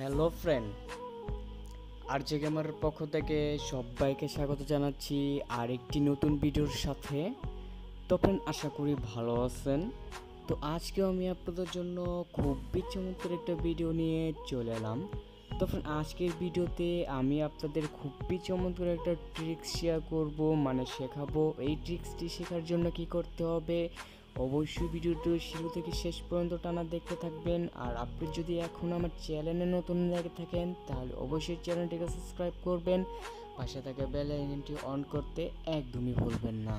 Hello friend, RJ গেমারের পক্ষ থেকে সবাইকে স্বাগত জানাচ্ছি আরেকটি নতুন ভিডিওর সাথে। তো ফ্রেন্ড, আশা করি ভালো আছেন। তো আজকেও আমি আপনাদের জন্য খুবই চমৎকার একটা ভিডিও নিয়ে চলে এলাম। তো ফ্রেন্ড, আজকের ভিডিওতে আমি আপনাদের খুবই চমৎকার একটা ট্রিক্স শেয়ার করব, মানে শেখাবো। এই ট্রিক্সটি শেখার জন্য কি করতে হবে, অবশ্যই ভিডিওটি শুরু থেকে শেষ পর্যন্ত টানা দেখতে থাকবেন। আর আপনি যদি এখন আমার চ্যানেলে নতুন লেগে থাকেন তাহলে অবশ্যই চ্যানেলটিকে সাবস্ক্রাইব করবেন, পাশে থাকা বেল আইকনটি অন করতে একদমই ভুলবেন না।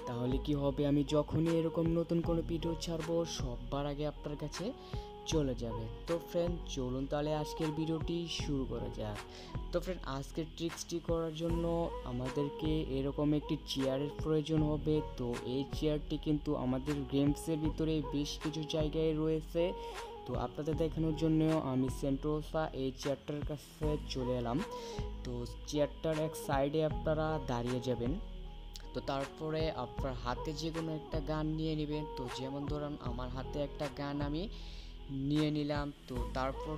তাহলে কি হবে, আমি যখনই এরকম নতুন কোনো ভিডিও ছাড়বো সবার আগে আপনার কাছে চলে যাবে। তো ফ্রেন্ড, চলুন তাহলে আজকের ভিডিওটি শুরু করা যাক। তো ফ্রেন্ড, আজকের ট্রিক্সটি করার জন্য আমাদেরকে এরকম একটি চেয়ারের প্রয়োজন হবে। তো এই চেয়ারটি কিন্তু আমাদের গেমসের ভিতরে বেশ কিছু জায়গায় রয়েছে। তো আপনাদের দেখানোর জন্য আমি সেন্টোসা এই চেয়ারটার কাছে চলে এলাম। তো চেয়ারটার এক সাইডে আপনারা দাঁড়িয়ে যাবেন। তো তারপরে আপনার হাতে যে কোনো একটা গান নিয়ে নেবেন। তো যেমন ধরুন আমার হাতে একটা গান আমি নিয়ে নিলাম। তো তারপর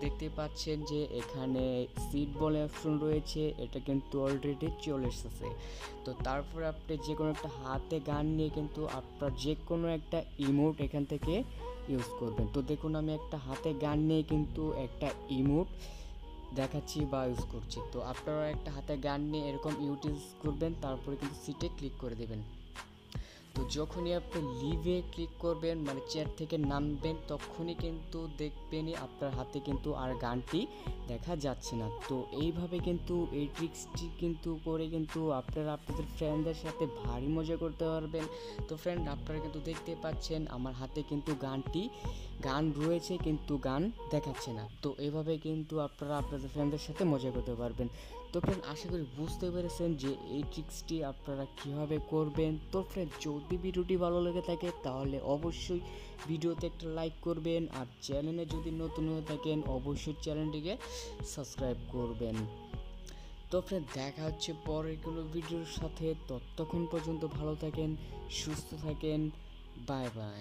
দেখতে পাচ্ছেন যে এখানে সিট বলে অপশন রয়েছে, এটা কিন্তু অলরেডি চলে এসেছে। তো তারপরে আপনি যে কোনো একটা হাতে গান নিয়ে কিন্তু আপনার যে কোনো একটা ইমোট এখান থেকে ইউজ করবেন। তো দেখুন আমি একটা হাতে গান নিয়ে কিন্তু একটা ইমোট দেখাচ্ছি বা ইউজ করছি। তো আপনারা একটা হাতে গান নিয়ে এরকম ইউজ করবেন, তারপরে কিন্তু সিটে ক্লিক করে দেবেন। তো যখনই আপনি লিভে ক্লিক করবেন, মানে চেয়ার থেকে নামবেন, তখনই কিন্তু দেখবেনই আপনার হাতে কিন্তু আর গানটি দেখা যাচ্ছে না। তো এইভাবে কিন্তু এই ট্রিক্সটি কিন্তু করে কিন্তু আপনারা আপনাদের ফ্রেন্ডদের সাথে ভারী মজা করতে পারবেন। তো ফ্রেন্ড, আপনারা কিন্তু দেখতে পাচ্ছেন আমার হাতে কিন্তু গান রয়েছে কিন্তু গান দেখাচ্ছে না। তো এইভাবে কিন্তু আপনারা আপনাদের ফ্রেন্ডদের সাথে মজা করতে পারবেন। তো ফ্রেন্ড, আশা করি বুঝতে পেরেছেন যে এই ট্রিক্সটি আপনারা কীভাবে করবেন। তো ফ্রেন্ড, যদি ভিডিওটি ভালো লেগে থাকে তাহলে অবশ্যই ভিডিওতে একটা লাইক করবেন, আর চ্যানেলে যদি নতুন হয়ে থাকেন অবশ্যই চ্যানেলটিকে সাবস্ক্রাইব করবেন। তো ফ্রেন্ড, দেখা হচ্ছে পরের কোনো ভিডিওর সাথে। ততক্ষণ পর্যন্ত ভালো থাকেন, সুস্থ থাকেন। Bye bye.